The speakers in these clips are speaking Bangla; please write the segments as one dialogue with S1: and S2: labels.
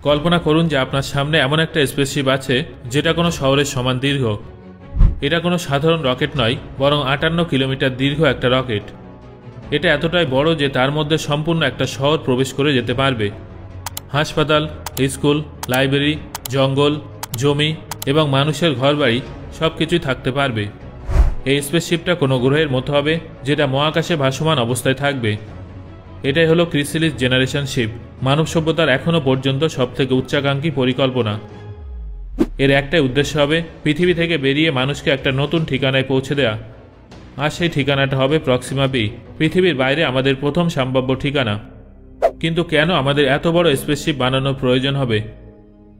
S1: কল্পনা করুন যে আপনার সামনে এমন একটা স্পেসশিপ আছে যেটা কোনো শহরের সমান দীর্ঘ। এটা কোনো সাধারণ রকেট নয়, বরং 58 কিলোমিটার দীর্ঘ একটা রকেট। এটা এতটাই বড় যে তার মধ্যে সম্পূর্ণ একটা শহর প্রবেশ করে যেতে পারবে। হাসপাতাল, স্কুল, লাইব্রেরি, জঙ্গল, জমি এবং মানুষের ঘরবাড়ি সব কিছুই থাকতে পারবে। এই স্পেসশিপটা কোনো গ্রহের মতো হবে যেটা মহাকাশে ভাসমান অবস্থায় থাকবে। এটাই হলো ক্রিসিলিস জেনারেশন শিপ, মানব সভ্যতার এখনও পর্যন্ত সবথেকে উচ্চাকাঙ্ক্ষী পরিকল্পনা। এর একটাই উদ্দেশ্য হবে পৃথিবী থেকে বেরিয়ে মানুষকে একটা নতুন ঠিকানায় পৌঁছে দেয়া। আর সেই ঠিকানাটা হবে প্রক্সিমা বি, পৃথিবীর বাইরে আমাদের প্রথম সম্ভাব্য ঠিকানা। কিন্তু কেন আমাদের এত বড় স্পেসশিপ বানানোর প্রয়োজন হবে?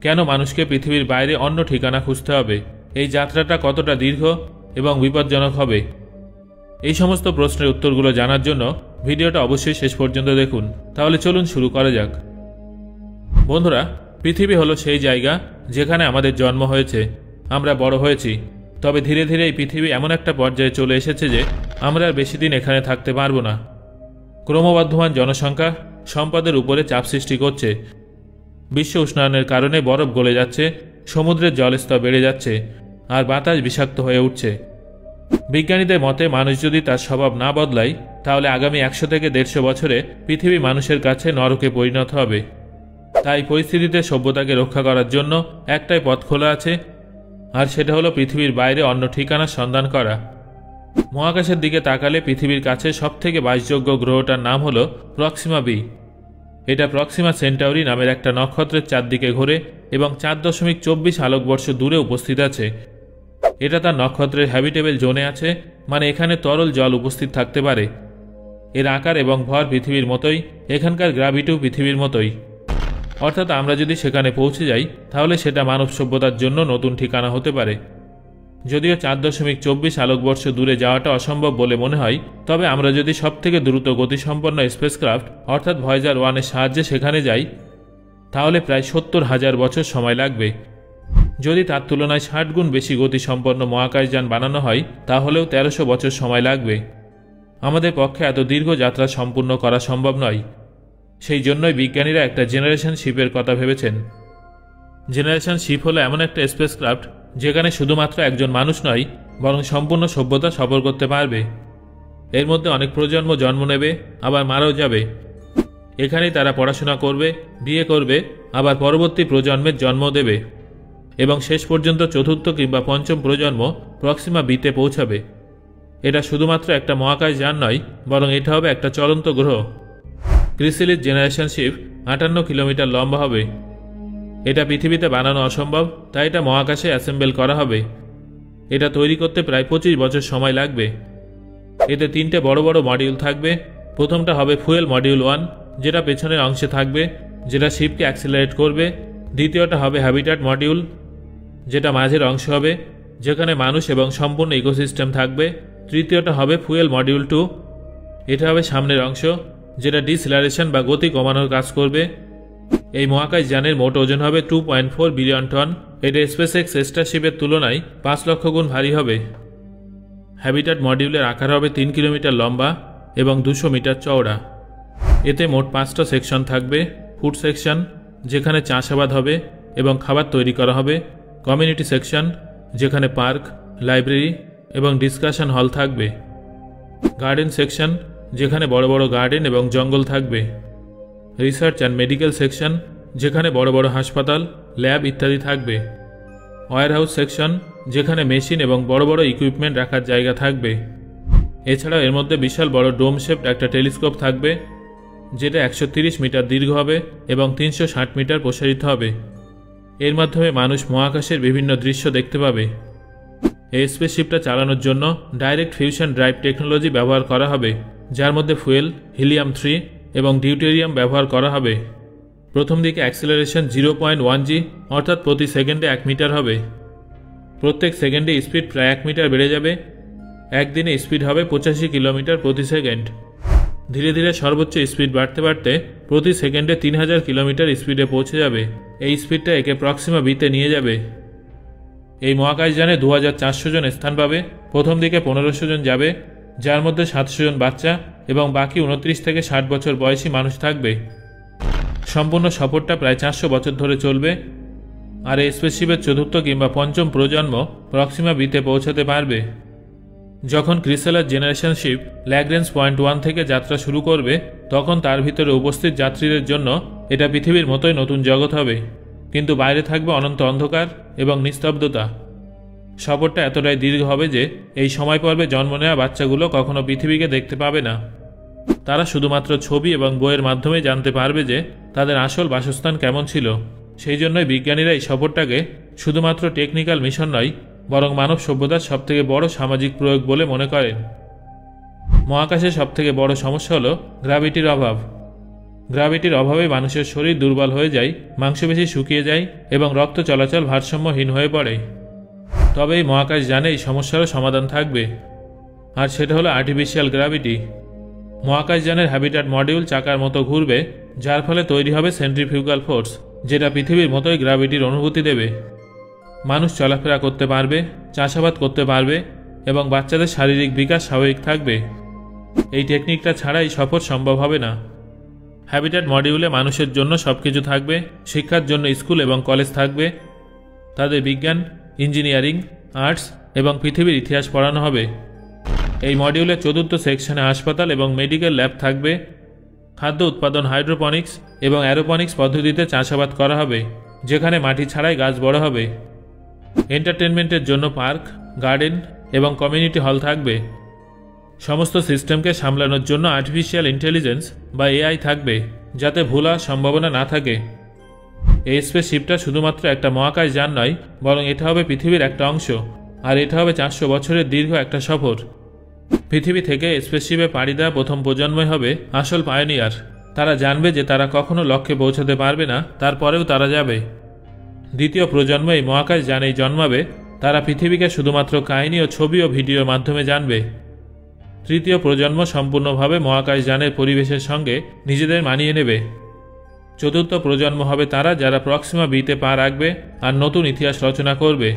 S1: কেন মানুষকে পৃথিবীর বাইরে অন্য ঠিকানা খুঁজতে হবে? এই যাত্রাটা কতটা দীর্ঘ এবং বিপজ্জনক হবে? এই সমস্ত প্রশ্নের উত্তরগুলো জানার জন্য ভিডিওটা অবশ্যই শেষ পর্যন্ত দেখুন। তাহলে চলুন শুরু করা যাক। বন্ধুরা, পৃথিবী হলো সেই জায়গা যেখানে আমাদের জন্ম হয়েছে, আমরা বড় হয়েছি। তবে ধীরে ধীরে এই পৃথিবী এমন একটা পর্যায়ে চলে এসেছে যে আমরা আর বেশি দিন এখানে থাকতে পারবো না। ক্রমবর্ধমান জনসংখ্যা সম্পদের উপরে চাপ সৃষ্টি করছে। বিশ্ব উষ্ণায়নের কারণে বরফ গলে যাচ্ছে, সমুদ্রের জলস্তর বেড়ে যাচ্ছে, আর বাতাস বিষাক্ত হয়ে উঠছে। বিজ্ঞানীদের মতে মানুষ যদি তার স্বভাব না বদলায় তাহলে আগামী 100 থেকে 150 বছরে পৃথিবী মানুষের কাছে নরকে পরিণত হবে। তাই পরিস্থিতিতে সভ্যতাকে রক্ষা করার জন্য একটাই পথ খোলা আছে, আর সেটা হলো পৃথিবীর বাইরে অন্য ঠিকানার সন্ধান করা। মহাকাশের দিকে তাকালে পৃথিবীর কাছে সবথেকে বাসযোগ্য গ্রহটার নাম হলো প্রক্সিমা বি। এটা প্রক্সিমা সেন্টাউরি নামের একটা নক্ষত্রের চারদিকে ঘোরে এবং 4.24 আলোকবর্ষ দূরে উপস্থিত আছে। এটা তার নক্ষত্রের হ্যাবিটেবল জোনে আছে, মানে এখানে তরল জল উপস্থিত থাকতে পারে। এর আকার এবং ভর পৃথিবীর মতোই, এখানকার গ্র্যাভিটিও পৃথিবীর মতোই। অর্থাৎ আমরা যদি সেখানে পৌঁছে যাই তাহলে সেটা মানব সভ্যতার জন্য নতুন ঠিকানা হতে পারে। যদিও 4.24 আলোকবর্ষ দূরে যাওয়াটা অসম্ভব বলে মনে হয়, তবে আমরা যদি সবথেকে দ্রুত গতিসম্পন্ন স্পেসক্রাফট অর্থাৎ ভয়েজার 1-এর সাহায্যে সেখানে যাই তাহলে প্রায় 70,000 বছর সময় লাগবে। যদি তার তুলনায় 60 গুণ বেশি গতিসম্পন্ন মহাকাশযান বানানো হয় তাহলেও 1300 বছর সময় লাগবে। আমাদের পক্ষে এত দীর্ঘ যাত্রা সম্পূর্ণ করা সম্ভব নয়। সেই জন্যই বিজ্ঞানীরা একটা জেনারেশন শিপের কথা ভেবেছেন। জেনারেশন শিপ হলো এমন একটা স্পেসক্রাফট যেখানে শুধুমাত্র একজন মানুষ নয়, বরং সম্পূর্ণ সভ্যতা সফর করতে পারবে। এর মধ্যে অনেক প্রজন্ম জন্ম নেবে, আবার মারাও যাবে। এখানেই তারা পড়াশোনা করবে, বিয়ে করবে, আবার পরবর্তী প্রজন্মের জন্ম দেবে এবং শেষ পর্যন্ত চতুর্থ কিংবা পঞ্চম প্রজন্ম প্রক্সিমা বিতে পৌঁছাবে। এটা শুধুমাত্র একটা মহাকাশযান নয়, বরং এটা হবে একটা চলন্ত গ্রহ। ক্রিসিলিস জেনারেশন শিপ 58 কিলোমিটার লম্বা হবে। এটা পৃথিবীতে বানানো অসম্ভব, তাই এটা মহাকাশে অ্যাসেম্বল করা হবে। এটা তৈরি করতে প্রায় 25 বছর সময় লাগবে। এতে 3টে বড় বড় মডিউল থাকবে। প্রথমটা হবে ফুয়েল মডিউল 1, যেটা পেছনের অংশে থাকবে, যেটা শিপকে অ্যাক্সিলারেট করবে। দ্বিতীয়টা হবে হ্যাবিটাট মডিউল, যেটা মাঝের অংশ হবে, যেখানে মানুষ এবং সম্পূর্ণ ইকোসিস্টেম থাকবে। তৃতীয়টা হবে ফুয়েল মডিউল 2, এটা হবে সামনের অংশ, যেটা ডিসেলারেশন বা গতি কমানোর কাজ করবে। এই মহাকাশযানের মোট ওজন হবে 2.4 বিলিয়ন টন। এটা স্পেসএক্স স্টারশিপের তুলনায় 5 লক্ষ গুণ ভারী হবে। হ্যাবিটাট মডিউলের আকার হবে 3 কিলোমিটার লম্বা এবং 200 মিটার চওড়া। এতে মোট 5টা সেকশন থাকবে। ফুড সেকশন, যেখানে চাষাবাদ হবে এবং খাবার তৈরি করা হবে। কমিউনিটি সেকশন, যেখানে পার্ক, লাইব্রেরি এবং ডিসকাশন হল থাকবে। গার্ডেন সেকশন, যেখানে বড় বড় গার্ডেন এবং জঙ্গল থাকবে। রিসার্চ অ্যান্ড মেডিকেল সেকশন, যেখানে বড় বড় হাসপাতাল, ল্যাব ইত্যাদি থাকবে। ওয়্যারহাউস সেকশন, যেখানে মেশিন এবং বড় বড় ইকুইপমেন্ট রাখার জায়গা থাকবে। এছাড়াও এর মধ্যে বিশাল বড় ডোম শেপড একটা টেলিস্কোপ থাকবে, যেটা 130 মিটার দীর্ঘ হবে এবং 360 মিটার প্রসারিত হবে। এর মাধ্যমে মানুষ মহাকাশের বিভিন্ন দৃশ্য দেখতে পাবে। এই স্পেসশিপটা চালানোর জন্য ডাইরেক্ট ফিউশন ড্রাইভ টেকনোলজি ব্যবহার করা হবে, যার মধ্যে ফুয়েল, হিলিয়াম 3 এবং ডিউটেরিয়াম ব্যবহার করা হবে। প্রথম দিকে অ্যাক্সিলারেশন 0.1 জি, অর্থাৎ প্রতি সেকেন্ডে 1 মিটার হবে। প্রত্যেক সেকেন্ডে স্পিড প্রায় 1 মিটার বেড়ে যাবে। একদিনে স্পিড হবে 85 কিলোমিটার প্রতি সেকেন্ড। ধীরে ধীরে সর্বোচ্চ স্পিড বাড়তে বাড়তে প্রতি সেকেন্ডে 3000 কিলোমিটার স্পিডে পৌঁছে যাবে। এই স্পিডটা একে প্রক্সিমা বিতে নিয়ে যাবে। এই মহাকাশযানে 2400 জন স্থান পাবে। প্রথম দিকে 1500 জন যাবে, যার মধ্যে 700 জন বাচ্চা এবং বাকি 29 থেকে 60 বছর বয়সী মানুষ থাকবে। সম্পূর্ণ সফরটা প্রায় 400 বছর ধরে চলবে, আর এই স্পেসশিপের চতুর্থ কিংবা পঞ্চম প্রজন্ম প্রক্সিমা বিতে পৌঁছাতে পারবে। যখন ক্রিসেলার জেনারেশন শিপ ল্যাগ্রেঞ্জ পয়েন্ট 1 থেকে যাত্রা শুরু করবে, তখন তার ভিতরে উপস্থিত যাত্রীদের জন্য এটা পৃথিবীর মতোই নতুন জগৎ হবে, কিন্তু বাইরে থাকবে অনন্ত অন্ধকার এবং নিস্তব্ধতা। সফরটা এতটাই দীর্ঘ হবে যে এই সময় পর্বে জন্ম নেওয়া বাচ্চাগুলো কখনো পৃথিবীকে দেখতে পাবে না। তারা শুধুমাত্র ছবি এবং বইয়ের মাধ্যমে জানতে পারবে যে তাদের আসল বাসস্থান কেমন ছিল। সেই জন্যই বিজ্ঞানীরা এই সফরটাকে শুধুমাত্র টেকনিক্যাল মিশন নয়, বরং মানব সভ্যতার সবথেকে বড় সামাজিক প্রয়োগ বলে মনে করেন। মহাকাশের সবথেকে বড় সমস্যা হলো গ্র্যাভিটির অভাব। গ্র্যাভিটির অভাবে মানুষের শরীর দুর্বল হয়ে যায়, মাংসপেশি শুকিয়ে যায় এবং রক্ত চলাচল ভারসাম্যহীন হয়ে পড়ে। তবে এই মহাকাশ জানে এই সমস্যারও সমাধান থাকবে, আর সেটা হলো আর্টিফিশিয়াল গ্র্যাভিটি। মহাকাশযানের হ্যাবিটাট মডিউল চাকার মতো ঘুরবে, যার ফলে তৈরি হবে সেন্ট্রিফিউগাল ফোর্স, যেটা পৃথিবীর মতোই গ্র্যাভিটির অনুভূতি দেবে। মানুষ চলাফেরা করতে পারবে, চাষাবাদ করতে পারবে এবং বাচ্চাদের শারীরিক বিকাশ স্বাভাবিক থাকবে। এই টেকনিকটা ছাড়া এই সফর সম্ভব হবে না। হ্যাবিটাট মডিউলে মানুষের জন্য সবকিছু থাকবে। শিক্ষার জন্য স্কুল এবং কলেজ থাকবে, তাদের বিজ্ঞান, ইঞ্জিনিয়ারিং, আর্টস এবং পৃথিবীর ইতিহাস পড়ানো হবে। এই মডিউলের চতুর্থ সেকশনে হাসপাতাল এবং মেডিকেল ল্যাব থাকবে। খাদ্য উৎপাদন হাইড্রোপনিক্স এবং অ্যারোপনিক্স পদ্ধতিতে চাষাবাদ করা হবে, যেখানে মাটি ছাড়াই গাছ বড় হবে। এন্টারটেনমেন্টের জন্য পার্ক, গার্ডেন এবং কমিউনিটি হল থাকবে। সমস্ত সিস্টেমকে সামলানোর জন্য আর্টিফিশিয়াল ইন্টেলিজেন্স বা এআই থাকবে, যাতে ভুল হওয়ার সম্ভাবনা না থাকে। এই স্পেসশিপটা শুধুমাত্র একটা মহাকাশ যান নয়, বরং এটা হবে পৃথিবীর একটা অংশ, আর এটা হবে 400 বছরের দীর্ঘ একটা সফর। পৃথিবী থেকে স্পেসশিপে পাড়ি দেওয়া প্রথম প্রজন্মই হবে আসল পায়োনিয়ার। তারা জানবে যে তারা কখনো লক্ষ্যে পৌঁছাতে পারবে না, তারপরেও তারা যাবে। দ্বিতীয় প্রজন্ম এই মহাকাশ যানেই জন্মাবে। তারা পৃথিবীকে শুধুমাত্র কাহিনী ও ছবি ও ভিডিওর মাধ্যমে জানবে। তৃতীয় প্রজন্ম সম্পূর্ণভাবে মহাকাশ যানের পরিবেশের সঙ্গে নিজেদের মানিয়ে নেবে। চতুর্থ প্রজন্ম হবে তারা যারা প্রক্সিমা বিতে পা রাখবে আর নতুন ইতিহাস রচনা করবে।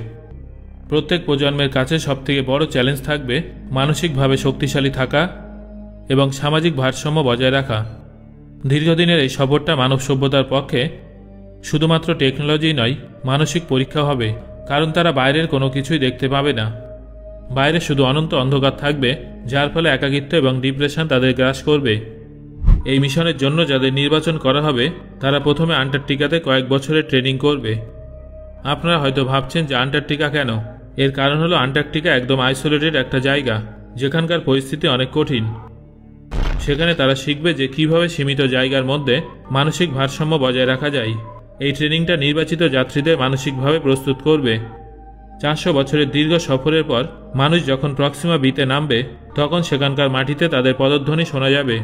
S1: প্রত্যেক প্রজন্মের কাছে সবথেকে বড় চ্যালেঞ্জ থাকবে মানসিকভাবে শক্তিশালী থাকা এবং সামাজিক ভারসাম্য বজায় রাখা। দীর্ঘদিনের এই সফরটা মানব সভ্যতার পক্ষে শুধুমাত্র টেকনোলজি নয়, মানসিক পরীক্ষা হবে, কারণ তারা বাইরের কোনো কিছুই দেখতে পাবে না। বাইরে শুধু অনন্ত অন্ধকার থাকবে, যার ফলে একাকিত্ব এবং ডিপ্রেশন তাদের গ্রাস করবে। এই মিশনের জন্য যাদের নির্বাচন করা হবে, তারা প্রথমে আন্টার্কটিকাতে কয়েক বছরের ট্রেনিং করবে। আপনারা হয়তো ভাবছেন যে আন্টার্কটিকা কেন? এর কারণ হলো আন্টার্কটিকা একদম আইসোলেটেড একটা জায়গা, যেখানকার পরিস্থিতি অনেক কঠিন। সেখানে তারা শিখবে যে কিভাবে সীমিত জায়গার মধ্যে মানসিক ভারসাম্য বজায় রাখা যায়। এই ট্রেনিংটা নির্বাচিত যাত্রীদের মানসিকভাবে প্রস্তুত করবে। 400 বছরের দীর্ঘ সফরের পর মানুষ যখন প্রক্সিমা বিতে নামবে, তখন সেখানকার মাটিতে তাদের পদধ্বনি শোনা যাবে।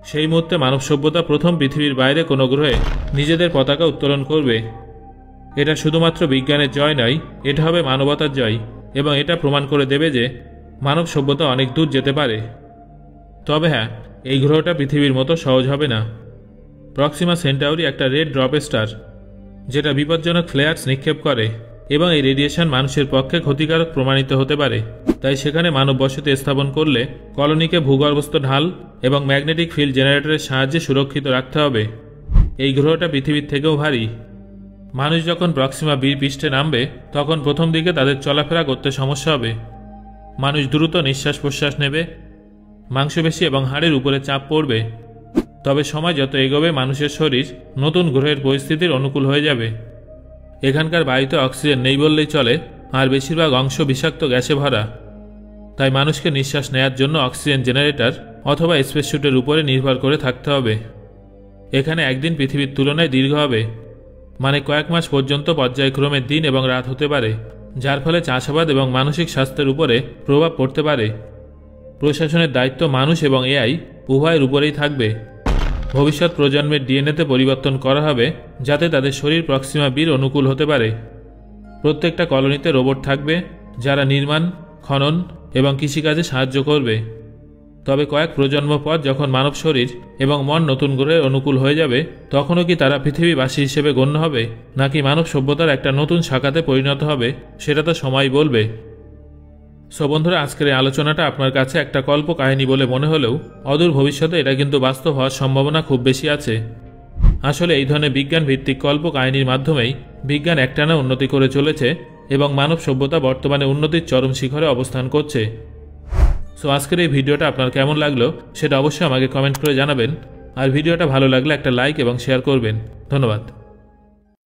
S1: সেই মুহূর্তে মানব সভ্যতা প্রথম পৃথিবীর বাইরে কোনো গ্রহে নিজেদের পতাকা উত্তোলন করবে। এটা শুধুমাত্র বিজ্ঞানের জয় নয়, এটা হবে মানবতার জয়, এবং এটা প্রমাণ করে দেবে যে মানব সভ্যতা অনেক দূর যেতে পারে। তবে হ্যাঁ, এই গ্রহটা পৃথিবীর মতো সহজ হবে না। প্রক্সিমা সেন্টাউরি একটা রেড ড্রপ স্টার, যেটা বিপজ্জনক ফ্লেয়ার্স নিক্ষেপ করে, এবং এই রেডিয়েশন মানুষের পক্ষে ক্ষতিকারক প্রমাণিত হতে পারে। তাই সেখানে মানব বসতি স্থাপন করলে কলোনিকে ভূগর্ভস্থ ঢাল এবং ম্যাগনেটিক ফিল্ড জেনারেটরের সাহায্যে সুরক্ষিত রাখতে হবে। এই গ্রহটা পৃথিবীর থেকেও ভারী। মানুষ যখন প্রক্সিমা বির পৃষ্ঠে নামবে, তখন প্রথম দিকে তাদের চলাফেরা করতে সমস্যা হবে। মানুষ দ্রুত নিঃশ্বাস প্রশ্বাস নেবে, মাংসপেশি এবং হাড়ের উপরে চাপ পড়বে। তবে সময় যত এগোবে, মানুষের শরীর নতুন গ্রহের পরিস্থিতির অনুকূল হয়ে যাবে। এখানকার বায়ুতে অক্সিজেন নেই বললেই চলে, আর বেশিরভাগ অংশ বিষাক্ত গ্যাসে ভরা। তাই মানুষকে নিঃশ্বাস নেয়ার জন্য অক্সিজেন জেনারেটর অথবা স্পেসস্যুটের উপরে নির্ভর করে থাকতে হবে। এখানে একদিন পৃথিবীর তুলনায় দীর্ঘ হবে, মানে কয়েক মাস পর্যন্ত পর্যায়ক্রমে দিন এবং রাত হতে পারে, যার ফলে চাষাবাদ এবং মানসিক স্বাস্থ্যের উপরে প্রভাব পড়তে পারে। প্রশাসনের দায়িত্ব মানুষ এবং এআই উভয়ের উপরেই থাকবে। ভবিষ্যৎ প্রজন্মের ডিএনএতে পরিবর্তন করা হবে, যাতে তাদের শরীর প্রক্সিমা বির অনুকূল হতে পারে। প্রত্যেকটা কলোনিতে রোবট থাকবে, যারা নির্মাণ, খনন এবং কৃষিকাজে সাহায্য করবে। তবে কয়েক প্রজন্ম পর যখন মানব শরীর এবং মন নতুন গ্রহের অনুকূল হয়ে যাবে, তখনও কি তারা পৃথিবীবাসী হিসেবে গণ্য হবে, নাকি মানব সভ্যতার একটা নতুন শাখাতে পরিণত হবে, সেটা তো সময় বলবে। সো বন্ধুরা, আজকের এই আলোচনাটা আপনার কাছে একটা কল্প কাহিনী বলে মনে হলেও অদূর ভবিষ্যতে এটা কিন্তু বাস্তব হওয়ার সম্ভাবনা খুব বেশি আছে। আসলে এই ধরনের বিজ্ঞান ভিত্তিক কল্প কাহিনীর মাধ্যমেই বিজ্ঞান একটানা উন্নতি করে চলেছে এবং মানব সভ্যতা বর্তমানে উন্নতির চরম শিখরে অবস্থান করছে। সো আজকের এই ভিডিওটা আপনার কেমন লাগলো সেটা অবশ্যই আমাকে কমেন্ট করে জানাবেন। আর ভিডিওটা ভালো লাগলে একটা লাইক এবং শেয়ার করবেন। ধন্যবাদ।